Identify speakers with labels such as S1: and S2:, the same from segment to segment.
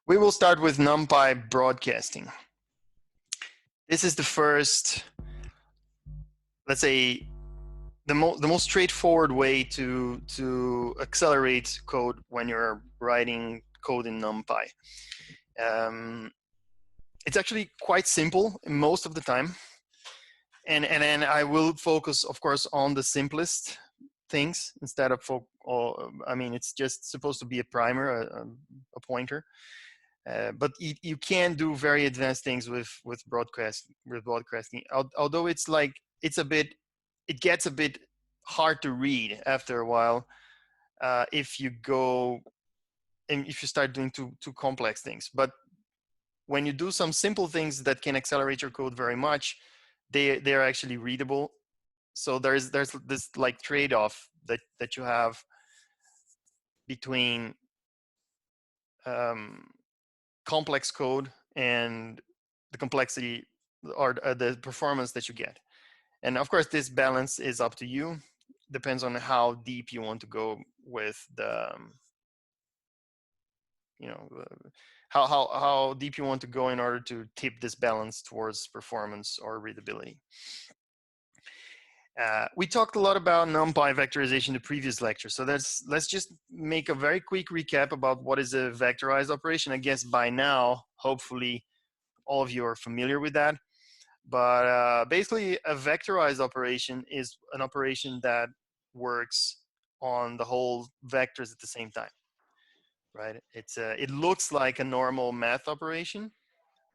S1: We will start with NumPy broadcasting. This is the first, let's say, the most straightforward way to accelerate code when you're writing code in NumPy. It's actually quite simple most of the time. And then I will focus, of course, on the simplest things instead of, it's just supposed to be a primer, a pointer. But you can do very advanced things with broadcasting. Although it gets a bit hard to read after a while if you start doing too complex things. But when you do some simple things that can accelerate your code very much, they are actually readable. So there's this like trade-off that you have between complex code and the complexity or the performance that you get. And of course, this balance is up to you. Depends on how deep you want to go with the, how deep you want to go in order to tip this balance towards performance or readability. We talked a lot about NumPy vectorization in the previous lecture. So let's just make a very quick recap about what is a vectorized operation. I guess by now, hopefully, all of you are familiar with that. But basically, a vectorized operation is an operation that works on the whole vectors at the same time, right? It looks like a normal math operation,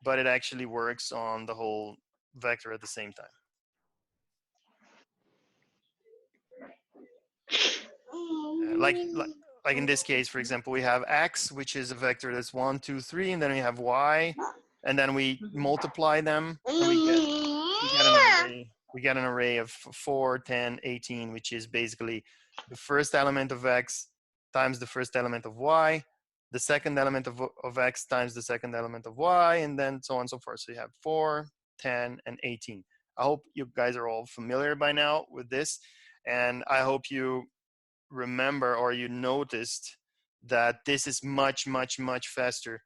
S1: but it actually works on the whole vector at the same time. Like in this case, for example, we have x, which is a vector that's 1, 2, 3, and then we have y, and then we multiply them, and we get an array of 4, 10, 18, which is basically the first element of x times the first element of y, the second element of x times the second element of y, and then so on and so forth. So you have 4, 10, and 18. I hope you guys are all familiar by now with this, and I hope you remember or you noticed that this is much, much, much faster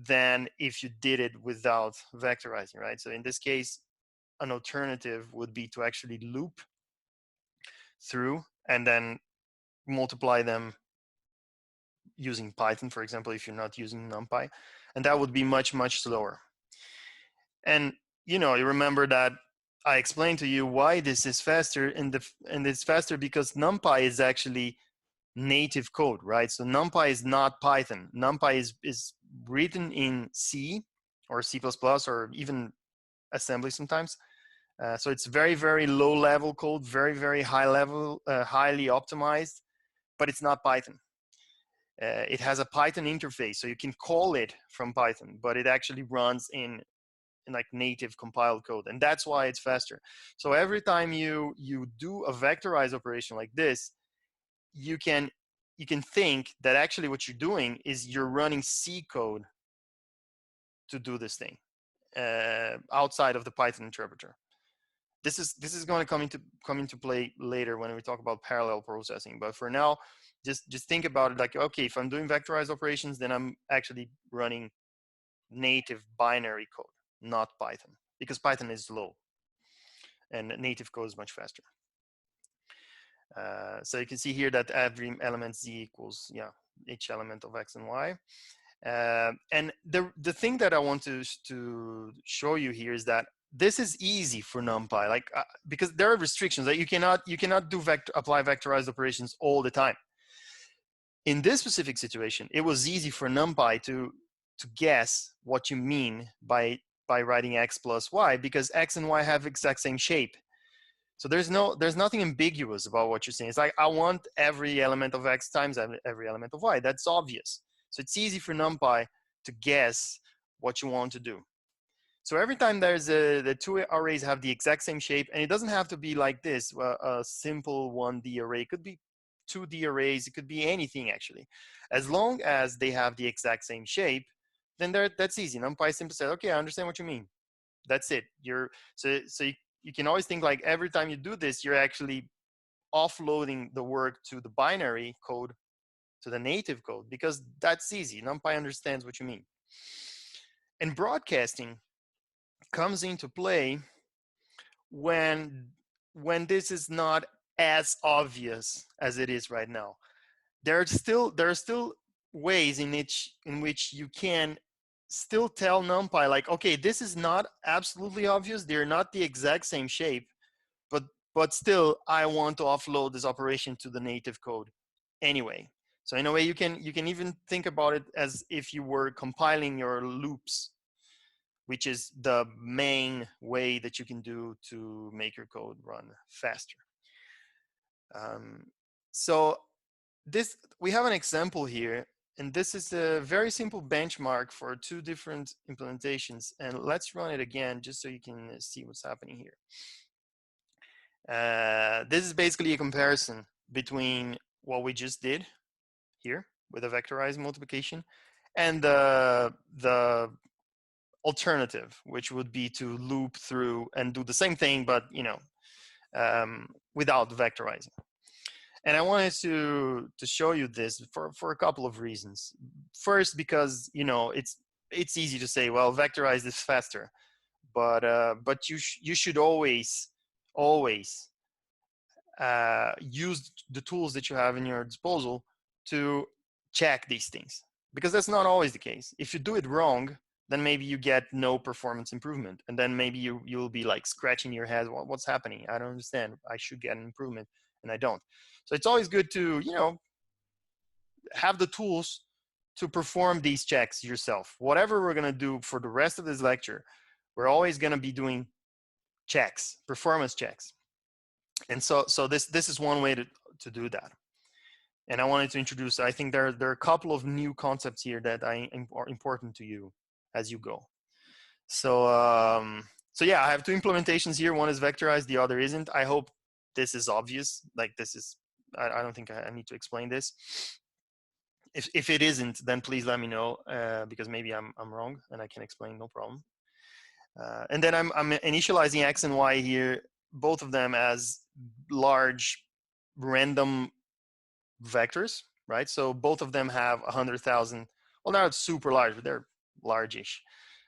S1: than if you did it without vectorizing, right? So in this case, an alternative would be to actually loop through and then multiply them using Python, for example, if you're not using NumPy, and that would be much, much slower. And you remember that I explained to you why this is faster, and it's faster because NumPy is actually native code, right? So NumPy is not Python. NumPy is written in C or C++ or even assembly sometimes. So it's very, very low level code, very, very high level, highly optimized, but it's not Python. It has a Python interface, so you can call it from Python, but it actually runs in like native compiled code, and that's why it's faster. So every time you do a vectorized operation like this, you can think that actually what you're doing is you're running C code to do this thing outside of the Python interpreter. This is going to come into play later when we talk about parallel processing. But for now, just think about it like, okay, if I'm doing vectorized operations, then I'm actually running native binary code, not Python, because Python is slow and native code is much faster. So you can see here that every element z equals each element of x and y. And the thing that I want to show you here is that this is easy for NumPy, like because there are restrictions that you cannot apply vectorized operations all the time. In this specific situation, it was easy for NumPy to guess what you mean by writing x plus y, because x and y have exact same shape. So there's nothing ambiguous about what you're saying. It's like, I want every element of x times every element of y. That's obvious. So it's easy for NumPy to guess what you want to do. So every time there's the two arrays have the exact same shape, and it doesn't have to be like this, a simple 1D array. It could be 2D arrays. It could be anything, actually. As long as they have the exact same shape, then that's easy. NumPy simply says, okay, I understand what you mean. That's it. You can always think like every time you do this, you're actually offloading the work to the binary code to the native code, because that's easy. NumPy understands what you mean. And broadcasting comes into play when this is not as obvious as it is right now. There are still ways in which you can still tell NumPy, like, okay, this is not absolutely obvious. They're not the exact same shape, but still, I want to offload this operation to the native code anyway. So in a way, you can even think about it as if you were compiling your loops, which is the main way that you can do to make your code run faster. So we have an example here, and this is a very simple benchmark for two different implementations. And let's run it again just so you can see what's happening here. This is basically a comparison between what we just did here with a vectorized multiplication and the alternative, which would be to loop through and do the same thing, but without vectorizing. And I wanted to show you this for a couple of reasons. First, because it's easy to say, well, vectorized is faster, but you should always use the tools that you have in your disposal to check these things, because that's not always the case. If you do it wrong, then maybe you get no performance improvement, and then maybe you'll be like scratching your head, what's happening? I don't understand. I should get an improvement, and I don't. So it's always good to have the tools to perform these checks yourself. Whatever we're going to do for the rest of this lecture, we're always going to be doing checks, performance checks. And so this is one way to do that. And I wanted to introduce, I think there are a couple of new concepts here that are important to you as you go. So yeah, I have two implementations here. One is vectorized, the other isn't. I hope this is obvious. Like, this is, I don't think I need to explain this. If it isn't, then please let me know, because maybe I'm wrong and I can explain, no problem. And then I'm initializing X and Y here, both of them as large random vectors, right? So both of them have 100,000, well, not super large, but they're large-ish.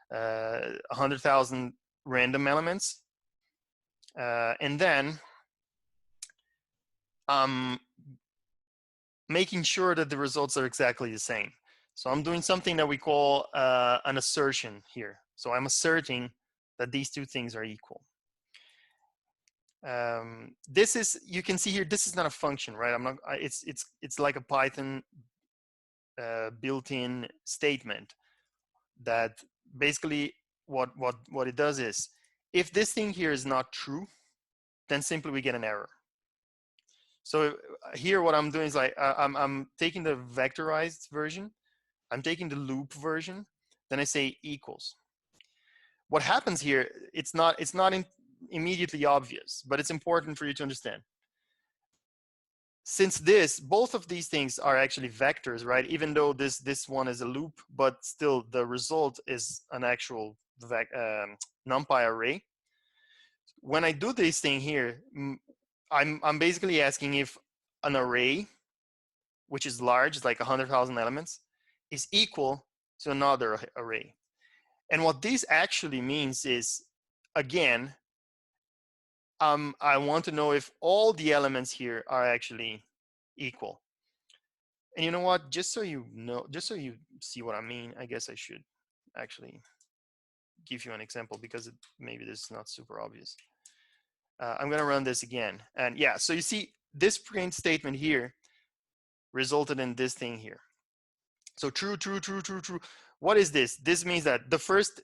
S1: 100,000 random elements. And then I'm making sure that the results are exactly the same. So I'm doing something that we call an assertion here. So I'm asserting that these two things are equal. This is, you can see here, this is not a function, right? It's like a Python built-in statement that basically what it does is, if this thing here is not true, then simply we get an error. So here what I'm doing is like, I'm taking the vectorized version, I'm taking the loop version, then I say equals. What happens here, it's not immediately obvious, but it's important for you to understand. Since both of these things are actually vectors, right? Even though this one is a loop, but still the result is an actual NumPy array. When I do this thing here, I'm basically asking if an array, which is large, like 100,000 elements, is equal to another array. And what this actually means is, again, I want to know if all the elements here are actually equal. And you know what? Just so you know, just so you see what I mean, I guess I should actually give you an example, because maybe this is not super obvious. I'm going to run this again. And yeah, so you see this print statement here resulted in this thing here. So true, true, true, true, true. What is this? This means that the first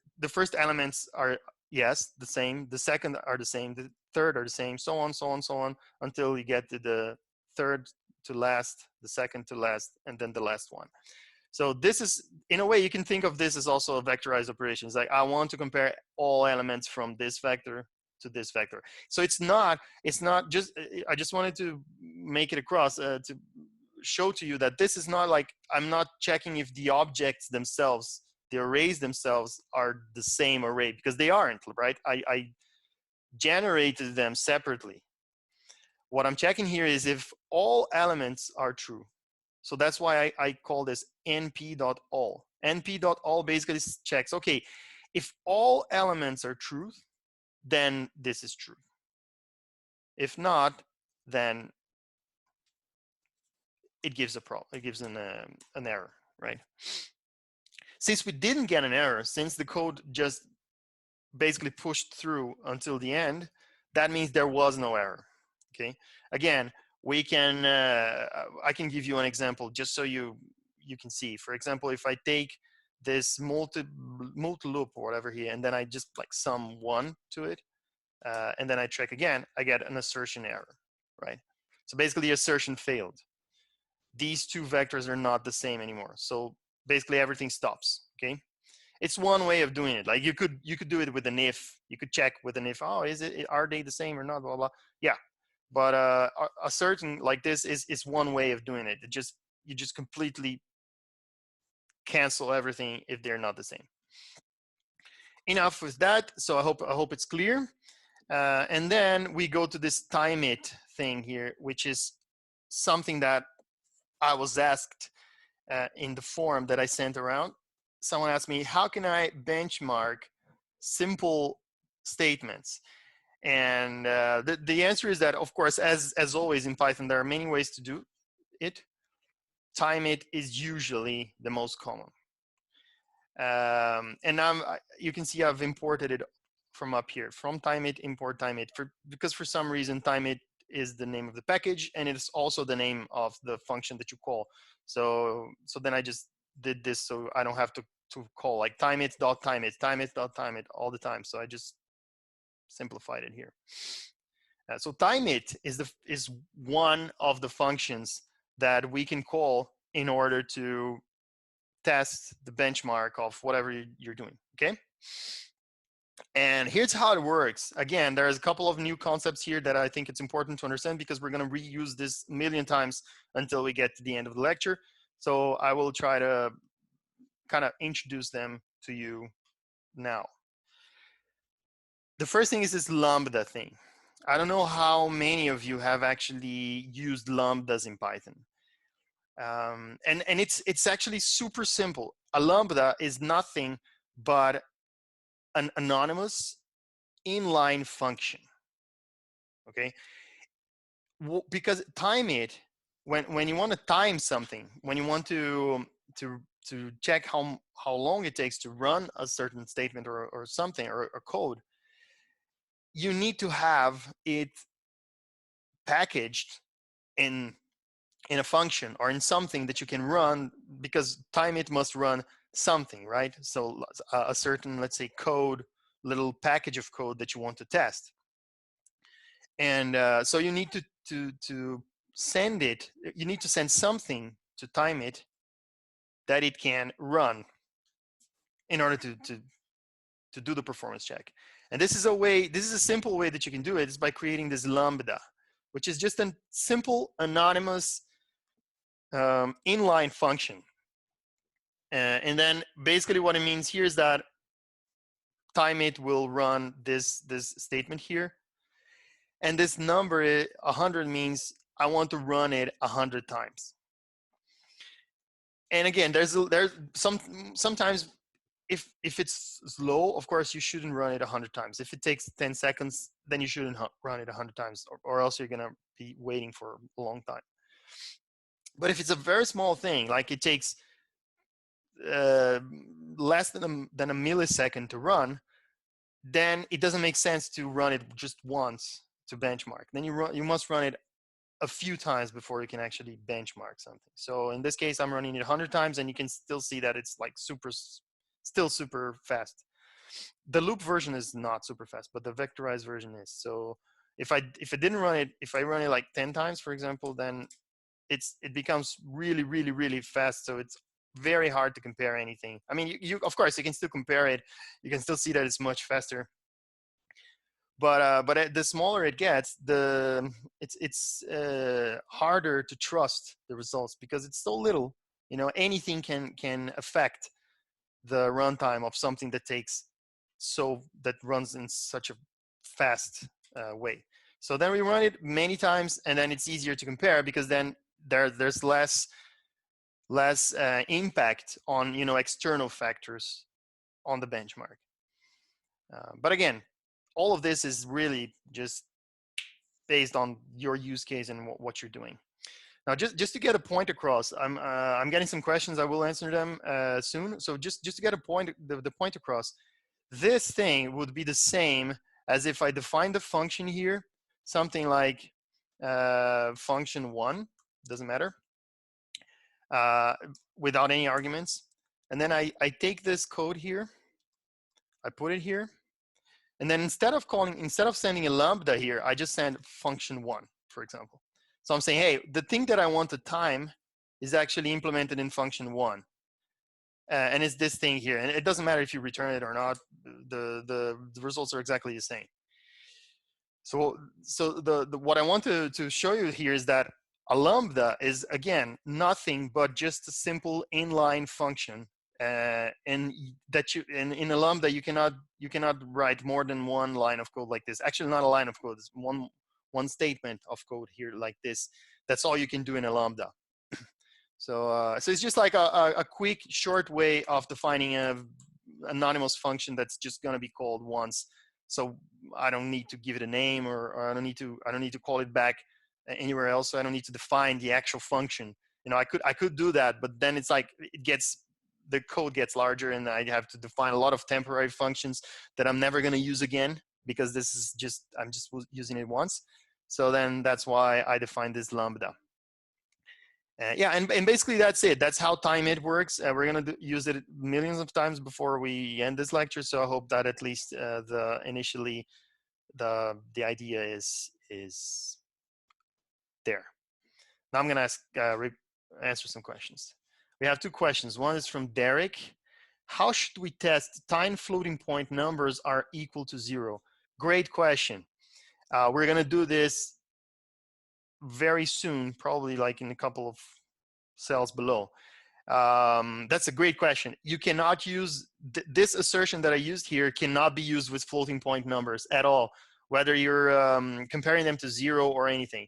S1: elements are, yes, the same. The second are the same. The third are the same, so on, so on, so on, until you get to the third to last, the second to last, and then the last one. So this is, in a way, you can think of this as also a vectorized operation. It's like, I want to compare all elements from this vector to this vector. So it's not just, I just wanted to make it across to show to you that this is not like, I'm not checking if the objects themselves, the arrays themselves are the same array, because they aren't, right? I generated them separately. What I'm checking here is if all elements are true. So that's why I call this np.all. np.all basically checks, okay, if all elements are true, then this is true. If not, then it gives a problem. It gives an error, right? Since we didn't get an error, since the code just basically pushed through until the end, that means there was no error. Okay. Again, we can. I can give you an example just so you can see. For example, if I take this multi loop or whatever here, and then I just like sum 1 to it, and then I check again, I get an assertion error, right? So basically, the assertion failed. These two vectors are not the same anymore. So basically, everything stops. Okay. It's one way of doing it. Like you could do it with an if. You could check with an if. Oh, are they the same or not? Blah blah. Yeah, but a certain like this is one way of doing it. You just completely cancel everything if they're not the same. Enough with that. So I hope it's clear. And then we go to this time it thing here, which is something that I was asked in the form that I sent around. Someone asked me, how can I benchmark simple statements? And the answer is that, of course, as always in Python, there are many ways to do it. Time it is usually the most common. And you can see I've imported it from up here, from time it, import time it, because for some reason time it is the name of the package, and it's also the name of the function that you call. So then I just did this so I don't have to call like time it dot time it all the time. So I just simplified it here. So time it is one of the functions that we can call in order to test the benchmark of whatever you're doing. Okay. And here's how it works. Again, there's a couple of new concepts here that I think it's important to understand because we're going to reuse this a million times until we get to the end of the lecture. So I will try to kind of introduce them to you now. The first thing is this lambda thing. I don't know how many of you have actually used lambdas in Python. And it's actually super simple. A lambda is nothing but an anonymous inline function. Okay, because time it, when you want to time something, when you want to check how long it takes to run a certain statement or something or code, you need to have it packaged in a function or in something that you can run, because time it must run something, right? So a certain, let's say, code, little package of code that you want to test. And so you need to send it, you need to send something to time it that it can run in order to do the performance check. And this is a simple way that you can do it, is by creating this lambda, which is just a simple anonymous inline function. And then basically what it means here is that time it will run this statement here. And this number 100 means I want to run it 100 times. And again, there's sometimes if it's slow, of course you shouldn't run it 100 times. If it takes 10 seconds, then you shouldn't run it 100 times, or else you're gonna be waiting for a long time. But if it's a very small thing, like it takes less than a millisecond to run, then it doesn't make sense to run it just once to benchmark. Then you must run it a few times before you can actually benchmark something. So in this case, I'm running it 100 times, and you can still see that it's like still super fast. The loop version is not super fast, but the vectorized version is. So if I run it like 10 times, for example, then it becomes really fast. So it's very hard to compare anything. I mean, you of course you can still compare it. You can still see that it's much faster. But the smaller it gets, it's harder to trust the results, because it's so little. You know, anything can affect the runtime of something that runs in such a fast way. So then we run it many times, and then it's easier to compare, because then there's less impact on, you know, external factors on the benchmark. But again, all of this is really just based on your use case and what you're doing. Now, just to get a point across, I'm getting some questions. I will answer them soon. So just to get a point, the point across, this thing would be the same as if I define the function here, something like function 1, doesn't matter, without any arguments. And then I take this code here, I put it here, and then instead of sending a lambda here, I just send function 1, for example. So I'm saying, hey, the thing that I want to time is actually implemented in function 1. And it's this thing here. And it doesn't matter if you return it or not. The results are exactly the same. So what I want to show you here is that a lambda is, again, nothing but just a simple inline function. And that in a lambda, you cannot write more than one line of code like this. Actually, not a line of code. It's one statement of code here like this. That's all you can do in a lambda. So it's just like a quick, short way of defining an anonymous function that's just going to be called once. So I don't need to give it a name, or I don't need to call it back anywhere else. So I don't need to define the actual function. You know, I could do that, but then it's like the code gets larger, and I have to define a lot of temporary functions that I'm never going to use again, because this is I'm just using it once. So then that's why I defined this lambda. Yeah, and basically that's it. That's how time_it works. We're going to use it millions of times before we end this lecture. So I hope that at least initially the idea is there. Now I'm going to answer some questions. We have 2 questions. One is from Derek. How should we test time floating point numbers are equal to 0? Great question. We're going to do this very soon, probably like in a couple of cells below. That's a great question. You cannot use this assertion that I used here cannot be used with floating point numbers at all, whether you're comparing them to 0 or anything.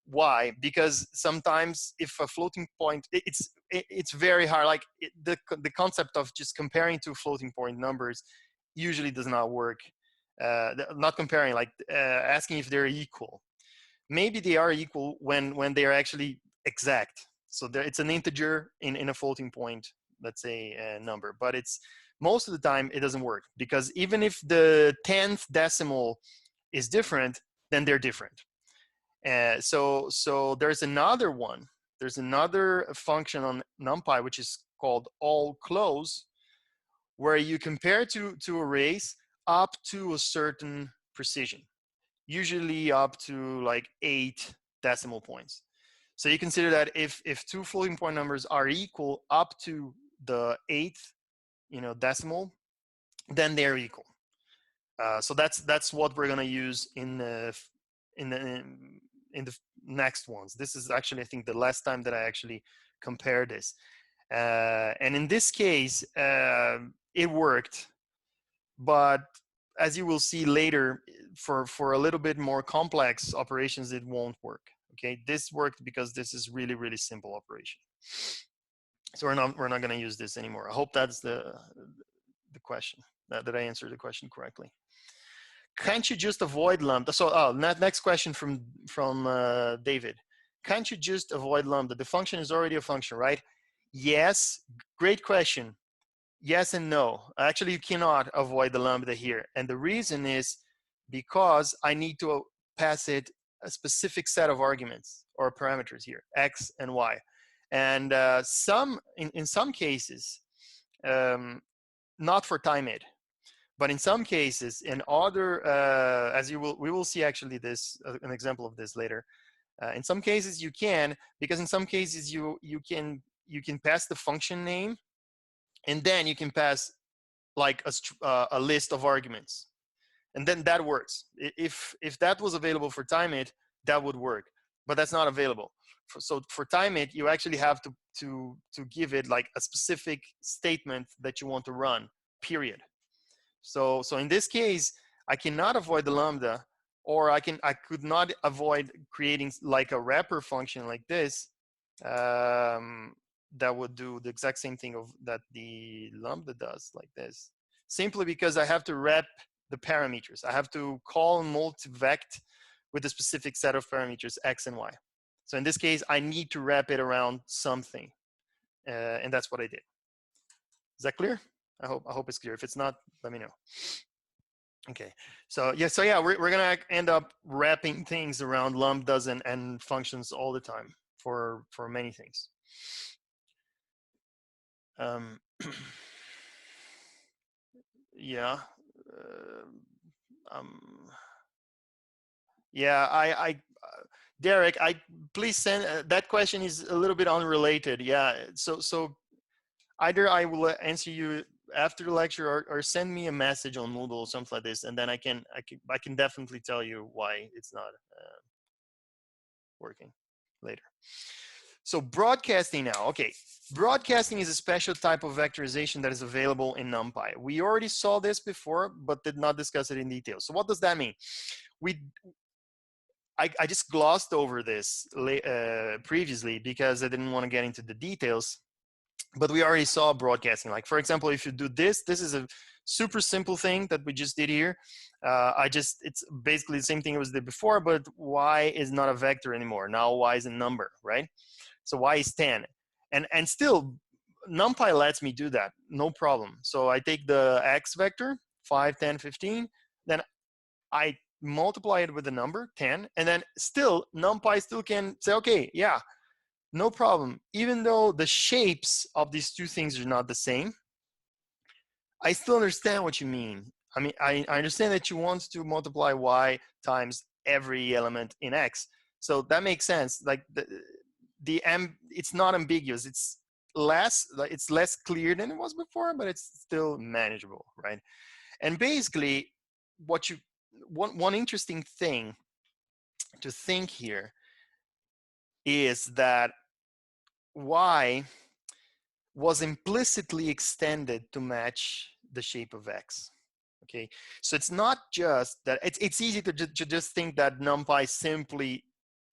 S1: Why? Because sometimes if a floating point, it's very hard. Like the concept of just comparing two floating point numbers usually does not work. Not comparing, like asking if they're equal. Maybe they are equal when they are actually exact. So it's an integer in a floating point, let's say, number. But it's most of the time it doesn't work, because even if the 10th decimal is different, then they're different. So there's another one. There's another function on NumPy which is called all_close, where you compare two arrays up to a certain precision, usually up to like 8 decimal points. So you consider that if two floating point numbers are equal up to the 8th, decimal, then they're equal. So that's what we're gonna use in the next ones. This is actually, I think, the last time that I actually compared this. And in this case, it worked. But as you will see later, for a little bit more complex operations, it won't work. Okay, this worked because this is really, really simple operation. So we're not going to use this anymore. I hope that's the question, that I answered the question correctly. Can't you just avoid lambda? So next question from David. Can't you just avoid lambda? The function is already a function, right? Yes, great question. Yes and no. Actually, you cannot avoid the lambda here. And the reason is because I need to pass it a specific set of arguments or parameters here, x and y. And in some cases, not for time_it, but in some cases, in other, we will see actually this, an example of this later. In some cases you can, because in some cases you can pass the function name, and then you can pass like a list of arguments, and then that works. If that was available for time_it, that would work, but that's not available. So for time_it, you actually have to give it like a specific statement that you want to run, period. So in this case, I cannot avoid the lambda, or I could not avoid creating like a wrapper function like this, that would do the exact same thing that the lambda does, like this, simply because I have to wrap the parameters. I have to call multivect with a specific set of parameters, x and y. So in this case, I need to wrap it around something, and that's what I did. Is that clear? I hope it's clear. If it's not, let me know. Okay, so yeah, we're gonna end up wrapping things around lambdas and functions all the time for many things. Yeah, yeah, Derek, please send that question is a little bit unrelated. Yeah, so either I will answer you after the lecture, or send me a message on Moodle or something like this, and then I can definitely tell you why it's not working later. So broadcasting now. Okay, broadcasting is a special type of vectorization that is available in NumPy. We already saw this before, but did not discuss it in detail. So what does that mean? I just glossed over this previously because I didn't want to get into the details. But we already saw broadcasting. Like, for example, if you do this is a super simple thing that we just did here. It's basically the same thing as did before, but y is not a vector anymore. Now y is a number, right? So y is 10. And still, NumPy lets me do that, no problem. So I take the x vector, 5, 10, 15, then I multiply it with the number, 10, and then still, NumPy still can say, okay, yeah, no problem. Even though the shapes of these two things are not the same, I still understand what you mean. I mean, I understand that you want to multiply y times every element in x. So that makes sense. Like it's not ambiguous. It's less clear than it was before, but it's still manageable, right? And basically, one interesting thing to think here is that y was implicitly extended to match the shape of x. Okay, so it's not just that it's easy to just think that NumPy simply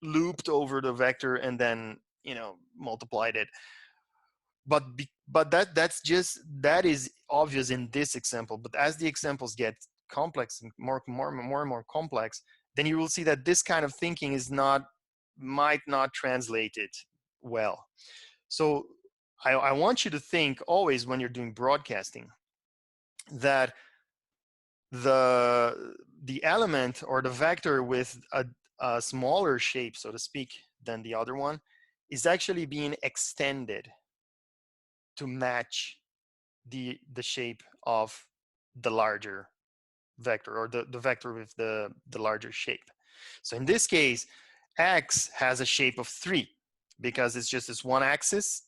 S1: looped over the vector and then multiplied it, but that is obvious in this example. But as the examples get complex and more and more complex, then you will see that this kind of thinking might not translate it well. So I want you to think always when you're doing broadcasting that the element or the vector with a smaller shape, so to speak, than the other one is actually being extended to match the shape of the larger vector, or the vector with the larger shape. So in this case, x has a shape of 3 because it's just this one axis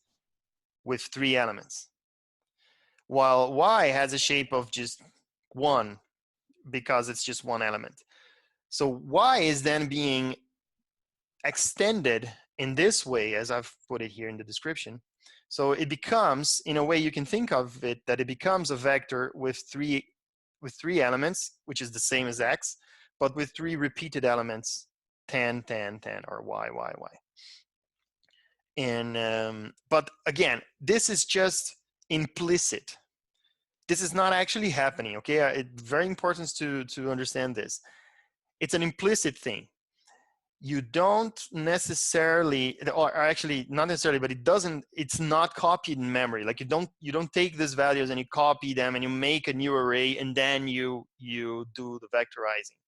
S1: with 3 elements, while y has a shape of just 1 because it's just one element. So y is then being extended in this way, as I've put it here in the description. So it becomes, in a way you can think of it, that it becomes a vector with three elements, which is the same as x, but with 3 repeated elements, 10, 10, 10, or y, y, y. And but again, this is just implicit. This is not actually happening, okay? It's very important to understand this. It's an implicit thing. You don't necessarily, or actually not necessarily, but it's not copied in memory. Like you don't take these values and you copy them and you make a new array and then you do the vectorizing.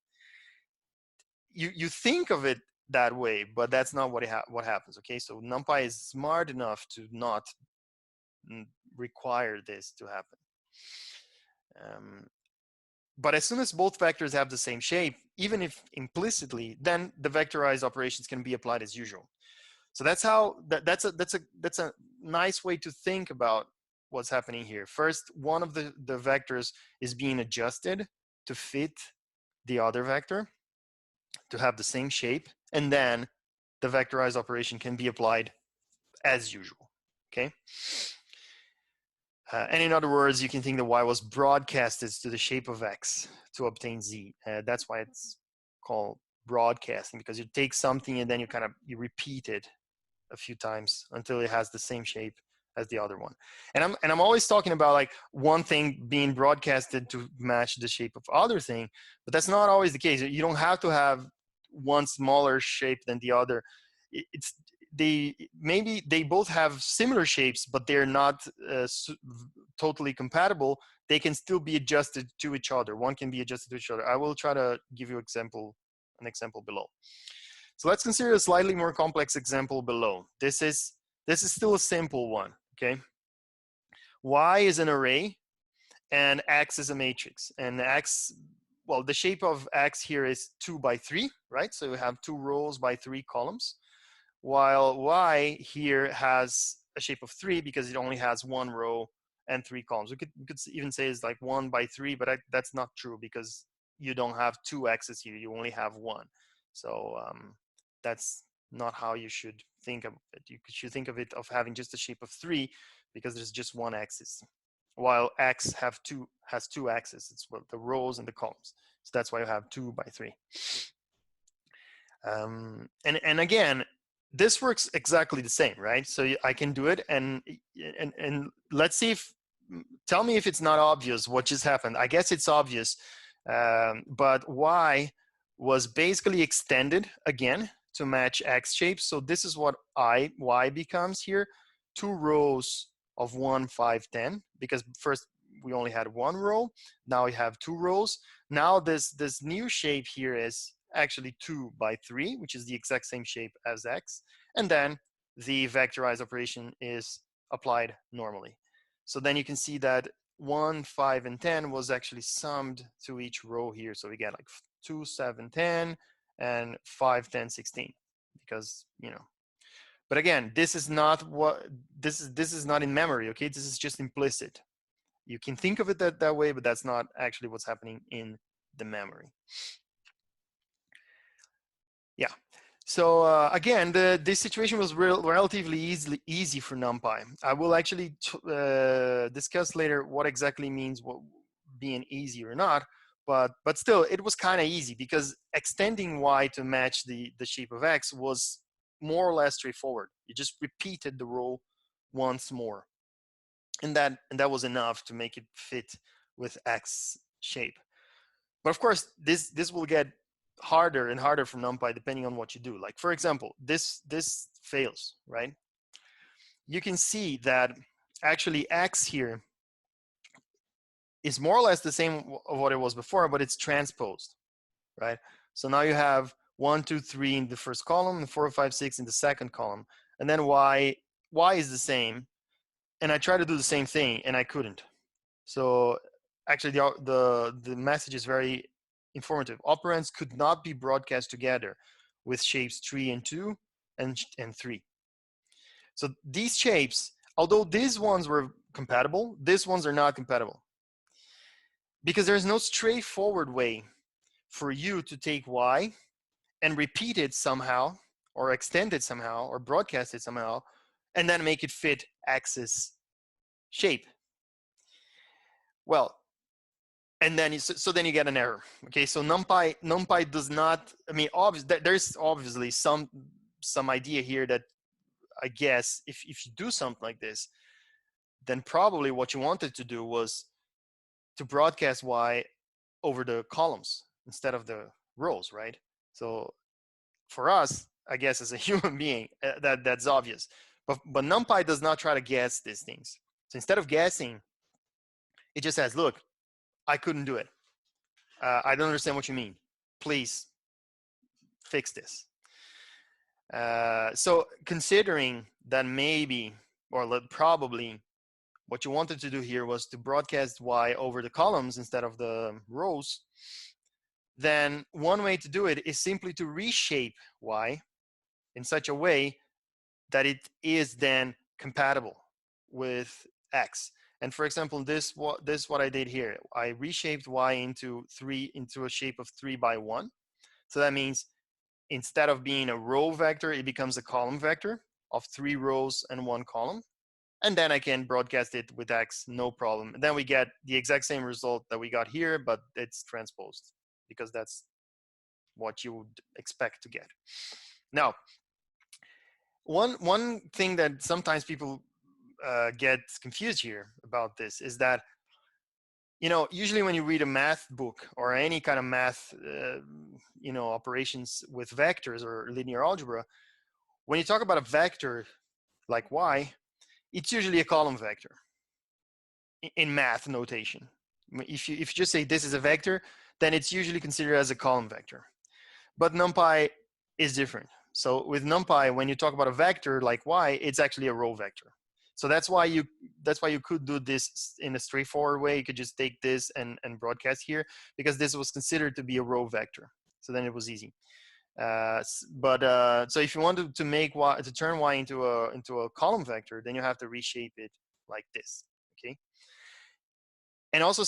S1: You think of it that way, but that's not what happens, okay? So NumPy is smart enough to not require this to happen. But as soon as both vectors have the same shape, even if implicitly, then the vectorized operations can be applied as usual. So that's how that's a nice way to think about what's happening here. First, one of the vectors is being adjusted to fit the other vector to have the same shape, and then the vectorized operation can be applied as usual. Okay. And in other words, you can think that y was broadcasted to the shape of x to obtain z. That's why it's called broadcasting, because you take something and then you repeat it a few times until it has the same shape as the other one. And I'm always talking about like one thing being broadcasted to match the shape of other thing, but that's not always the case. You don't have to have one smaller shape than the other. It's maybe they both have similar shapes, but they're not totally compatible. They can still be adjusted to each other. One can be adjusted to each other. I will try to give you an example below. So let's consider a slightly more complex example below. This is still a simple one, okay? Y is an array and X is a matrix. And X, well, the shape of X here is 2 by 3, right? So we have 2 rows by 3 columns, while Y here has a shape of 3 because it only has 1 row and 3 columns. We could even say it's like 1 by 3, but that's not true because you don't have 2 X's here. You only have 1. So that's not how you should think of it. You should think of it of having just a shape of 3 because there's just 1 axis, while X has 2 axes. It's the rows and the columns. So that's why you have 2 by 3. And again, this works exactly the same, right? So I can do it, and let's see if, tell me if it's not obvious what just happened. I guess it's obvious, but Y was basically extended again to match X shapes. So this is what Y becomes here, 2 rows of 1, 5, 10, because first we only had 1 row. Now we have 2 rows. Now this new shape here is actually 2 by 3, which is the exact same shape as X. And then the vectorized operation is applied normally. So then you can see that 1, 5, and 10 was actually summed to each row here. So we get like 2, 7, 10, and 5, 10, 16, because, you know. But again, this is not what, this is not in memory, okay? This is just implicit. You can think of it that way, but that's not actually what's happening in the memory. Yeah. So again, this situation was relatively easy for NumPy. I will actually discuss later what exactly means being easy or not, but still, it was kind of easy because extending Y to match the shape of X was more or less straightforward. You just repeated the row once more, and that was enough to make it fit with X shape. But of course, this will get harder and harder from NumPy depending on what you do. Like for example, this fails, right? You can see that actually X here is more or less the same of what it was before, but it's transposed, right? So now you have 1, 2, 3 in the first column, and 4, 5, 6 in the second column, and then Y is the same, and I tried to do the same thing and I couldn't. So actually the message is very informative. Operands could not be broadcast together with shapes 3 and 2 and 3. So these shapes, although these ones were compatible, these ones are not compatible because there's no straightforward way for you to take Y and repeat it somehow or extend it somehow or broadcast it somehow and then make it fit X's shape. Well, and then so then you get an error. Okay, so NumPy does not. I mean, there's obviously some idea here that I guess if you do something like this, then probably what you wanted to do was to broadcast Y over the columns instead of the rows, right? So for us, I guess as a human being, that's obvious. But NumPy does not try to guess these things. So instead of guessing, it just says, "Look, I couldn't do it. I don't understand what you mean. Please fix this." So considering that maybe, or probably, what you wanted to do here was to broadcast Y over the columns instead of the rows, then one way to do it is simply to reshape Y in such a way that it is then compatible with X. And for example, this what I did here. I reshaped Y into a shape of 3 by 1. So that means instead of being a row vector, it becomes a column vector of 3 rows and 1 column. And then I can broadcast it with X, no problem. And then we get the exact same result that we got here, but it's transposed because that's what you would expect to get. Now, one thing that sometimes people get confused here about this is that, you know, usually when you read a math book or any kind of math, you know, operations with vectors or linear algebra, when you talk about a vector like y, it's usually a column vector in math notation. If you just say this is a vector, then it's usually considered as a column vector. But NumPy is different. So with NumPy, when you talk about a vector like y, it's actually a row vector. So that's why you could do this in a straightforward way. You could just take this and broadcast here, because this was considered to be a row vector. So then it was easy. So if you wanted to make y, to turn y into a column vector, then you have to reshape it like this. Okay. And also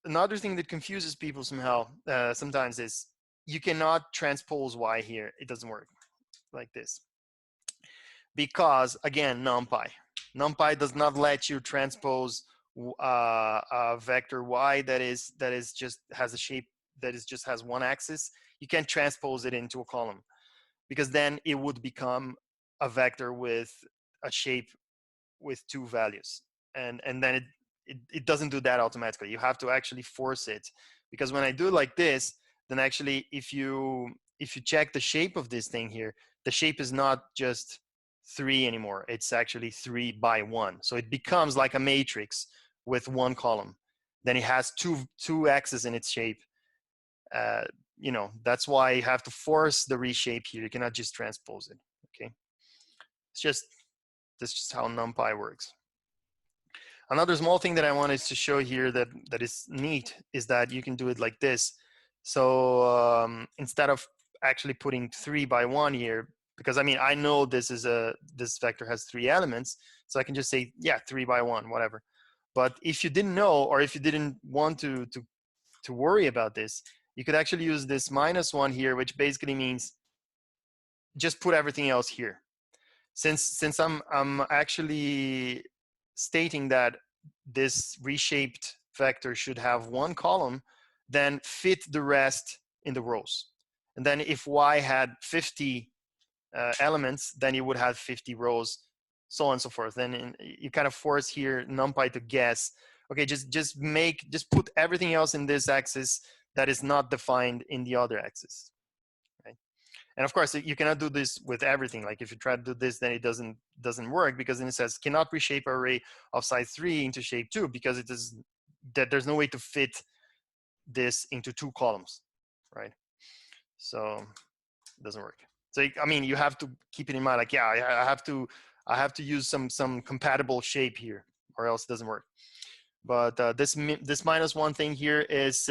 S1: another thing that confuses people somehow sometimes is you cannot transpose y here. It doesn't work like this. Because again, NumPy does not let you transpose a vector y that just has a shape that just has one axis. You can't transpose it into a column, because then it would become a vector with a shape with two values. And then it doesn't do that automatically. You have to actually force it, because when I do it like this, then actually if you check the shape of this thing here, the shape is not just 3 anymore. It's actually 3 by 1. So it becomes like a matrix with one column. Then it has two axes in its shape. You know, that's why you have to force the reshape here. You cannot just transpose it. Okay, that's just how NumPy works. Another small thing that I wanted to show here that is neat is that you can do it like this. So instead of actually putting 3 by 1 here, because I mean, I know this vector has 3 elements, so I can just say, yeah, 3 by 1, whatever. But if you didn't know, or if you didn't want to worry about this, you could actually use this -1 here, which basically means just put everything else here. Since I'm actually stating that this reshaped vector should have one column, then fit the rest in the rows. And then if y had 50 elements, then you would have 50 rows, so on and so forth. Then you kind of force here NumPy to guess, okay, just put everything else in this axis that is not defined in the other axis. And of course, you cannot do this with everything. Like if you try to do this, then it doesn't work, because then it says cannot reshape array of size 3 into shape 2, because there's no way to fit this into 2 columns, right? So it doesn't work. So I mean, you have to keep it in mind. Like, yeah, I have to use some compatible shape here, or else it doesn't work. But this -1 thing here is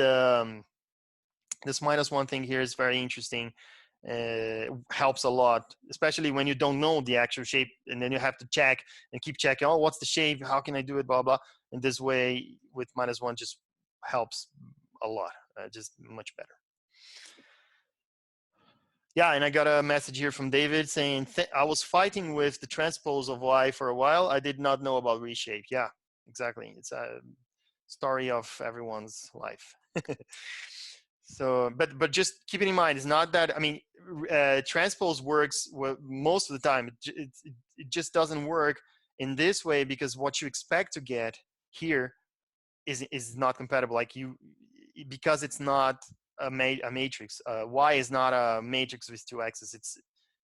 S1: very interesting. Helps a lot, especially when you don't know the actual shape, and then you have to check and keep checking, oh, what's the shape, how can I do it, blah blah. And this way with -1 just helps a lot, just much better. Yeah, and I got a message here from David saying, I was fighting with the transpose of y for a while. I did not know about reshape. Yeah, exactly. It's a story of everyone's life. So, but just keeping in mind, it's not that, I mean, transpose works most of the time. It just doesn't work in this way, because what you expect to get here is not compatible. Like because it's not a matrix. Y is not a matrix with 2 axes. It's,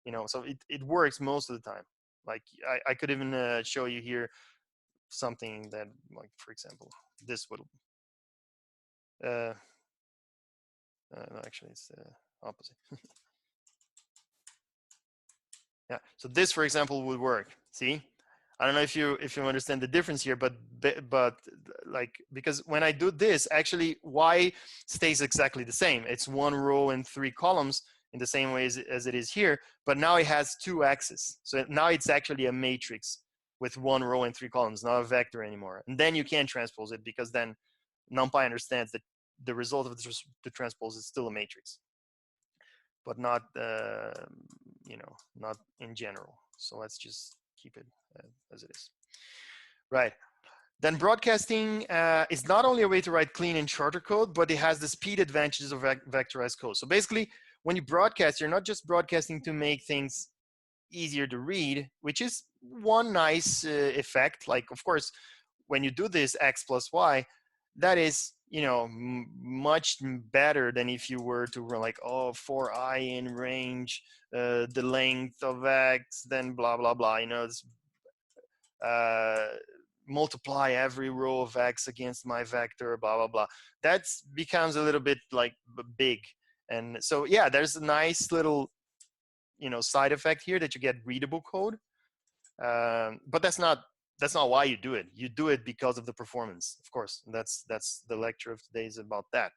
S1: you know, so it works most of the time. Like I could even show you here something that, like, for example, this would no, actually it's the opposite. Yeah, so this, for example, would work. See, I don't know if you understand the difference here, but like, because when I do this, actually y stays exactly the same. It's 1 row and 3 columns in the same way as it is here, but now it has 2 axes. So now it's actually a matrix with 1 row and 3 columns, not a vector anymore. And then you can transpose it, because then NumPy understands that the result of the transpose is still a matrix, but not, you know, not in general. So let's just keep it as it is. Right. Then broadcasting is not only a way to write clean and shorter code, but it has the speed advantages of vectorized code. So basically, when you broadcast, you're not just broadcasting to make things easier to read, which is one nice effect. Like, of course, when you do this x plus y, that is, you know, much better than if you were to run like, oh, for I in range, the length of x, then blah, blah, blah, you know, it's, multiply every row of x against my vector, blah, blah, blah. That becomes a little bit like big. And so, yeah, there's a nice little, you know, side effect here that you get readable code. But that's not why you do it. You do it because of the performance, of course. That's the lecture of today is about that.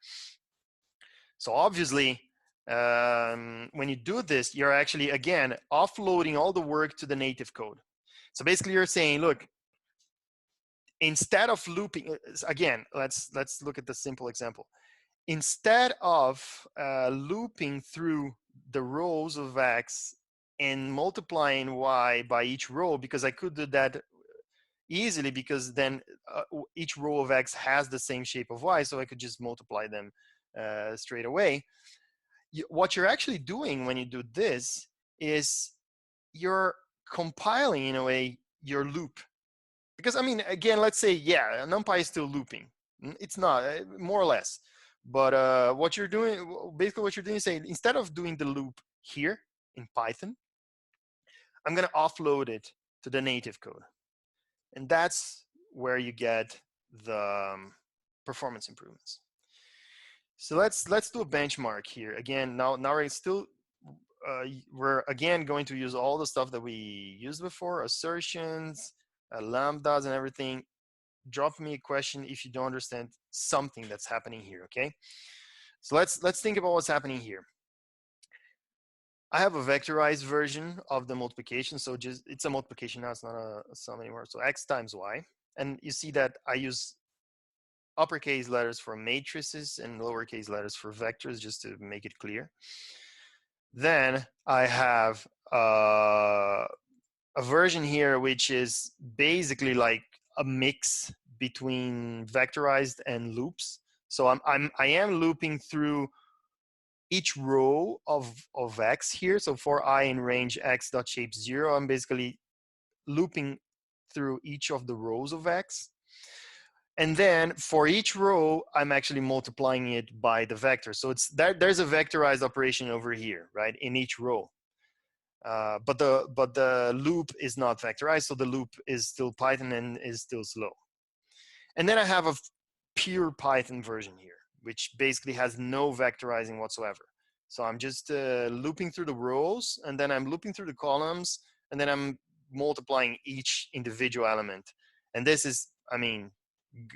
S1: So obviously, when you do this, you're actually, again, offloading all the work to the native code. So basically you're saying, look, instead of looping, again, let's look at the simple example. Instead of looping through the rows of x and multiplying y by each row, because I could do that easily, because then each row of x has the same shape of y, so I could just multiply them straight away. What you're actually doing when you do this is you're compiling, in a way, your loop. Because, I mean, again, let's say, yeah, NumPy is still looping. It's not, more or less. But what you're doing, basically what you're doing is saying, instead of doing the loop here in Python, I'm going to offload it to the native code. And that's where you get the performance improvements. So let's do a benchmark here. Again, now we're still, we're again going to use all the stuff that we used before, assertions, lambdas and everything. Drop me a question if you don't understand something that's happening here, okay? So let's think about what's happening here. I have a vectorized version of the multiplication. So just, it's a multiplication now, it's not a sum anymore. So x times y. And you see that I use uppercase letters for matrices and lowercase letters for vectors, just to make it clear. Then I have a version here, which is basically like a mix between vectorized and loops. So I am looping through each row of x here. So for I in range x dot shape 0, I'm basically looping through each of the rows of x. And then for each row, I'm actually multiplying it by the vector. So it's there's a vectorized operation over here, right, in each row. But the loop is not vectorized, so the loop is still Python and is still slow. And then I have a pure Python version here, which basically has no vectorizing whatsoever. So I'm just looping through the rows, and then I'm looping through the columns, and then I'm multiplying each individual element. And this is, I mean,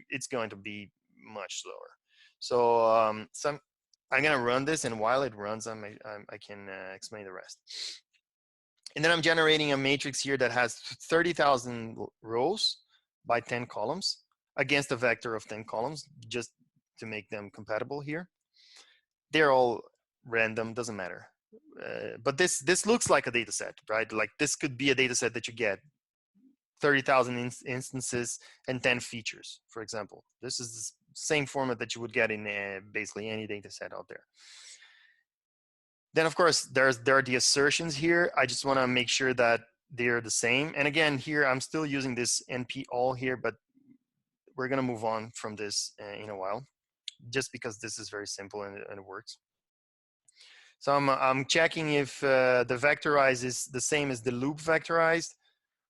S1: it's going to be much slower. So, I'm going to run this, and while it runs, I can explain the rest. And then I'm generating a matrix here that has 30,000 rows by 10 columns against a vector of 10 columns, just to make them compatible here. They're all random, doesn't matter. But this looks like a data set, right? Like this could be a data set that you get 30,000 instances and 10 features, for example. This is the same format that you would get in basically any data set out there. Then, of course, there are the assertions here. I just want to make sure that they're the same. And again, here, I'm still using this NP all here, but we're going to move on from this in a while, just because this is very simple and it works. So I'm checking if the vectorized is the same as the loop vectorized.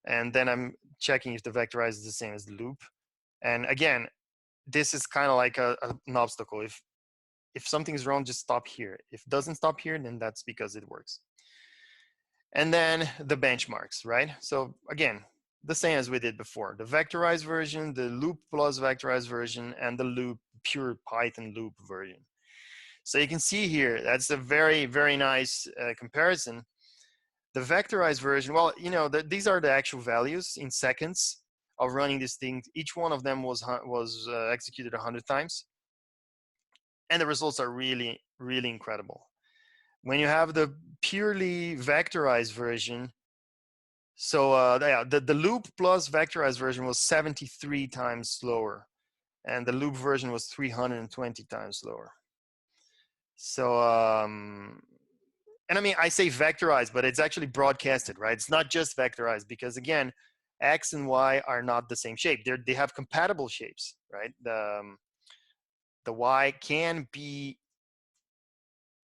S1: And then I'm checking if the vectorized is the same as the loop. And again, this is kind of like an obstacle. If something is wrong, just stop here. If it doesn't stop here, then that's because it works. And then the benchmarks, right? So again, the same as we did before. The vectorized version, the loop plus vectorized version, and the loop, pure Python loop version. So you can see here, that's a very, very nice comparison. The vectorized version, well, you know, these are the actual values in seconds of running this thing. Each one of them was executed 100 times. And the results are really, really incredible. When you have the purely vectorized version, so yeah, the loop plus vectorized version was 73 times slower, and the loop version was 320 times slower. So and I mean, I say vectorized, but it's actually broadcasted, right? It's not just vectorized because again, X and Y are not the same shape. They have compatible shapes, right? The Y can be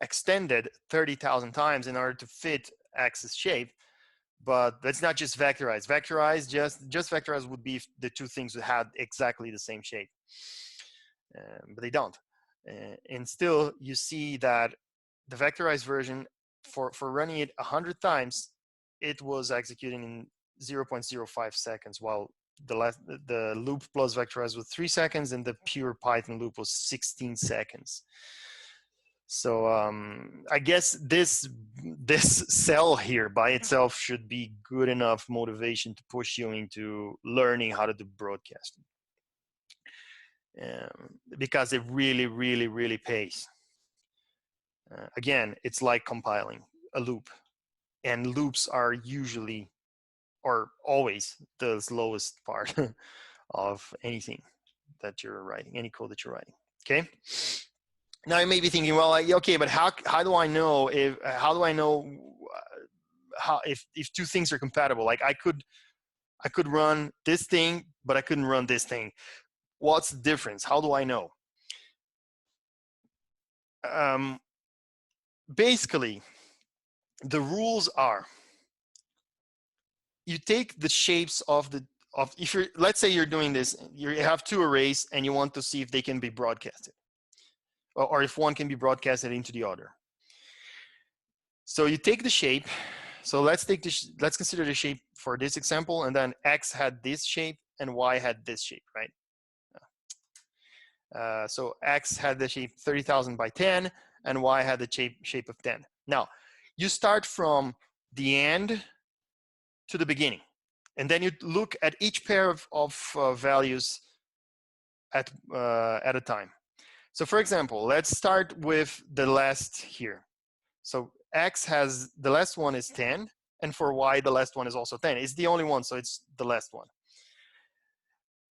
S1: extended 30,000 times in order to fit X's shape, but that's not just vectorized. Vectorized, just vectorized would be if the two things would have exactly the same shape, but they don't. And still, you see that the vectorized version, for running it 100 times, it was executing in 0.05 seconds, while the loop plus vectorized was 3 seconds, and the pure Python loop was 16 seconds. So I guess this cell here by itself should be good enough motivation to push you into learning how to do broadcasting, because it really, really, really pays. Again, it's like compiling a loop, and loops are usually or always the slowest part of anything that you're writing, any code that you're writing. Okay. Now you may be thinking, well, okay, but how do I know if if two things are compatible? Like I could run this thing, but I couldn't run this thing. What's the difference? How do I know? Basically, the rules are: you take the shapes of if you're, let's say you're doing this, you have two arrays and you want to see if they can be broadcasted, or if one can be broadcasted into the other. So you take the shape. So let's consider the shape for this example, and then X had this shape and Y had this shape, right? So X had the shape 30,000 by 10, and Y had the shape of 10. Now, you start from the end to the beginning, and then you look at each pair of values at a time. So for example, let's start with the last here. So X has, the last one is 10, and for Y, the last one is also 10. It's the only one, so it's the last one.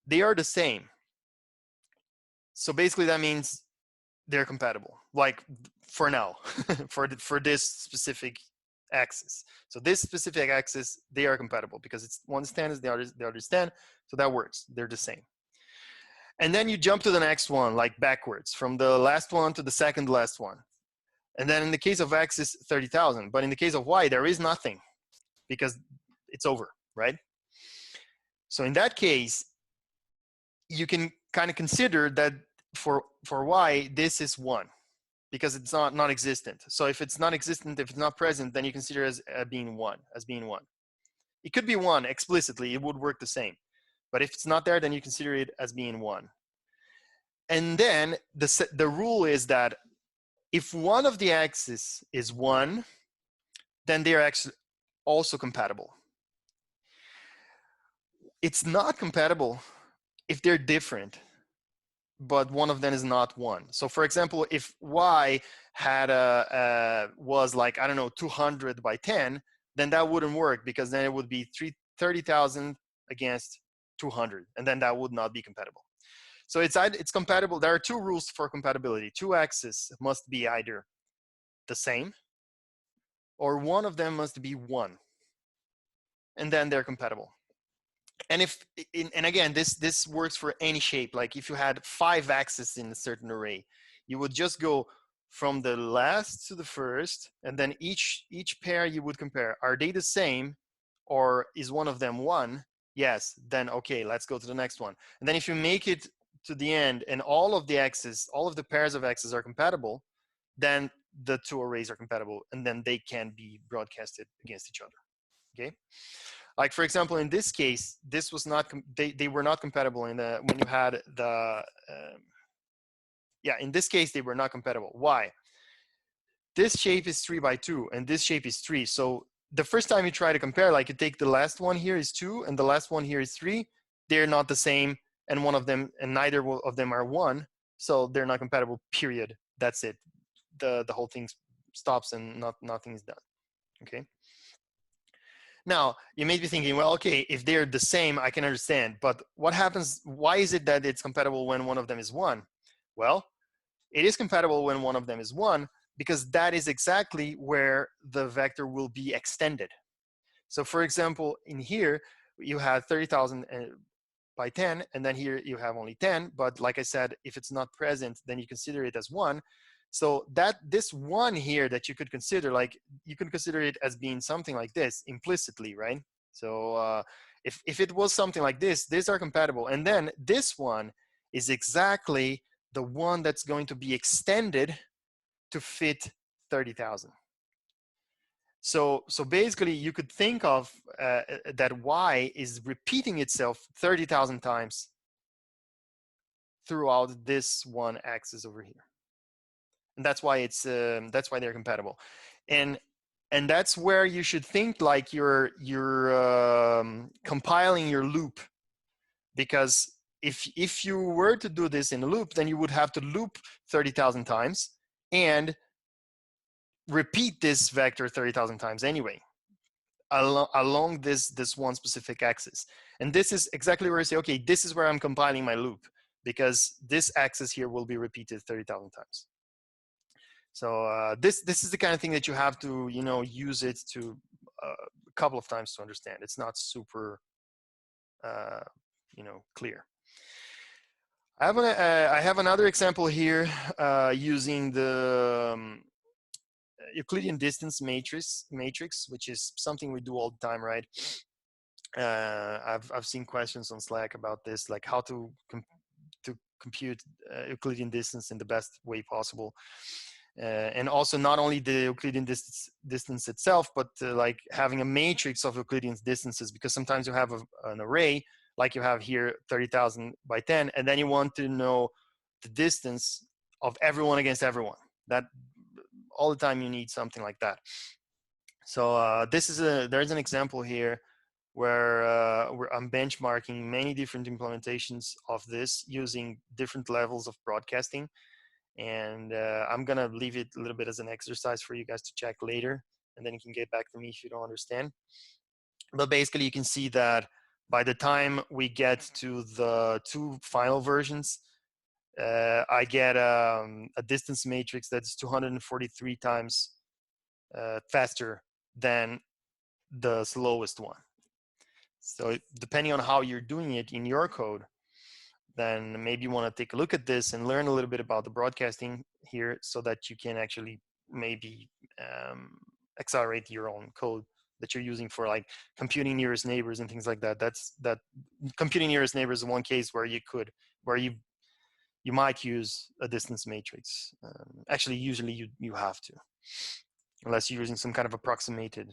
S1: They are the same. So basically that means they're compatible, like for now, for this specific axis. So this specific axis, they are compatible because it's one's 10, is the other's 10, so that works. They're the same. And then you jump to the next one, like backwards, from the last one to the second last one. And then in the case of X is 30,000, but in the case of Y, there is nothing because it's over, right? So in that case, you can kind of consider that for Y, this is 1 because it's not non-existent. So if it's non-existent, if it's not present, then you consider it as being 1, It could be 1 explicitly, it would work the same. But if it's not there, then you consider it as being 1. And then the rule is that if one of the axes is 1, then they are actually also compatible. It's not compatible if they're different, but one of them is not 1. So for example, if Y had was like, I don't know, 200 by 10, then that wouldn't work because then it would be 30,000 against 200, and then that would not be compatible. So it's compatible. There are two rules for compatibility. Two axes must be either the same, or one of them must be 1, and then they're compatible. And and again, this works for any shape. Like if you had 5 axes in a certain array, you would just go from the last to the first, and then each pair you would compare. Are they the same, or is one of them 1? Yes, then okay, let's go to the next one. And then if you make it to the end and all of the axes, all of the pairs of axes are compatible, then the two arrays are compatible, and then they can be broadcasted against each other. Okay. Like for example, in this case, this was not they were not compatible in the when you had the yeah, in this case they were not compatible. Why? This shape is 3 by 2 and this shape is 3. So the first time you try to compare, like you take the last one here is 2 and the last one here is 3, they're not the same, and one of them and neither of them are 1, so they're not compatible, period. That's it. The whole thing stops and nothing is done. Okay. Now, you may be thinking, well, okay, if they're the same, I can understand. But what happens, why is it that it's compatible when one of them is 1? Well, it is compatible when one of them is 1, because that is exactly where the vector will be extended. So for example, in here, you have 30,000 by 10, and then here you have only 10, but like I said, if it's not present, then you consider it as 1. So that this 1 here that you could consider, like you can consider it as being something like this implicitly, right? So if it was something like this, these are compatible. And then this one is exactly the one that's going to be extended to fit 30,000. So basically, you could think of that y is repeating itself 30,000 times throughout this one axis over here, and that's why they're compatible, and that's where you should think like you're compiling your loop, because if you were to do this in a loop, then you would have to loop 30,000 times and repeat this vector 30,000 times anyway, along this one specific axis. And this is exactly where I say, okay, this is where I'm compiling my loop, because this axis here will be repeated 30,000 times. So this is the kind of thing that you have to, you know, use it to a couple of times to understand. It's not super, you know, clear. I have another example here using the Euclidean distance matrix, which is something we do all the time, right? I've seen questions on Slack about this, like how to compute Euclidean distance in the best way possible, and also not only the Euclidean distance itself, but like having a matrix of Euclidean distances, because sometimes you have an array like you have here, 30,000 by 10, and then you want to know the distance of everyone against everyone. That all the time you need something like that. So there's an example here where I'm benchmarking many different implementations of this using different levels of broadcasting. And I'm gonna leave it a little bit as an exercise for you guys to check later, and then you can get back to me if you don't understand. But basically you can see that by the time we get to the 2 final versions, I get a distance matrix that's 243 times faster than the slowest one. So depending on how you're doing it in your code, then maybe you want to take a look at this and learn a little bit about the broadcasting here, so that you can actually maybe accelerate your own code that you're using for like computing nearest neighbors and things like that. That computing nearest neighbors is one case where you might use a distance matrix. Actually, usually you have to, unless you're using some kind of approximated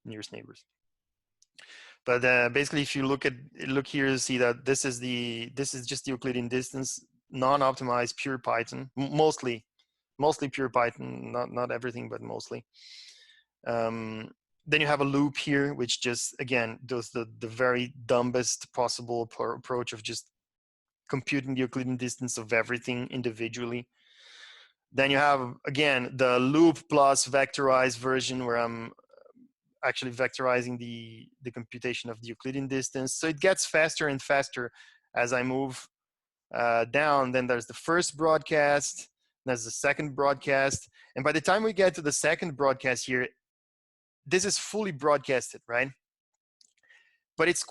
S1: nearest neighbors. But basically, if you look here, you see that this is just the Euclidean distance, non-optimized, pure Python, mostly pure Python, not everything, but mostly. Then you have a loop here, which just again does the very dumbest possible approach of just computing the Euclidean distance of everything individually. Then you have again the loop plus vectorized version, where I'm actually vectorizing the computation of the Euclidean distance. So it gets faster and faster as I move down. Then there's the first broadcast, there's the second broadcast. And by the time we get to the second broadcast here, this is fully broadcasted, right? But it's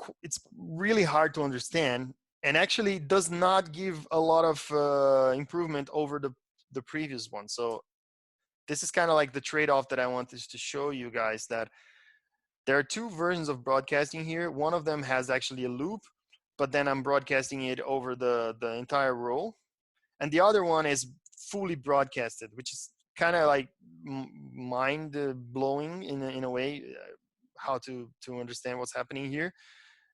S1: really hard to understand, and actually does not give a lot of improvement over the previous one. So this is kind of like the trade-off that I wanted to show you guys, that there are 2 versions of broadcasting here. One of them has actually a loop, but then I'm broadcasting it over the entire row. And the other one is fully broadcasted, which is kind of like mind blowing in a way, how to understand what's happening here.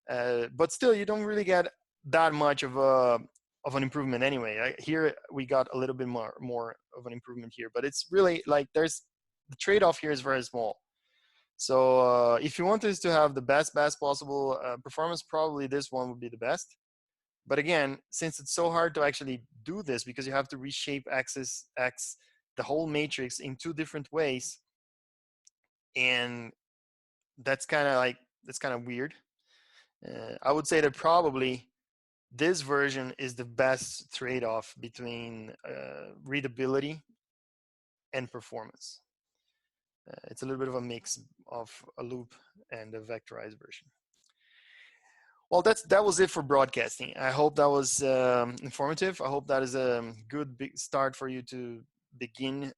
S1: But still, you don't really get that much of an improvement anyway. Here we got a little bit more of an improvement here, but it's really like the trade-off here is very small. So if you want this to have the best possible performance, probably this one would be the best. But again, since it's so hard to actually do this, because you have to reshape the whole matrix in 2 different ways, and that's kind of weird. I would say that probably this version is the best trade-off between readability and performance. It's a little bit of a mix of a loop and a vectorized version. Well, that was it for broadcasting. I hope that was informative. I hope that is a good big start for you to begin,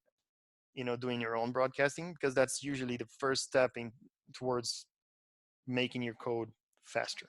S1: doing your own broadcasting, because that's usually the first step towards making your code faster.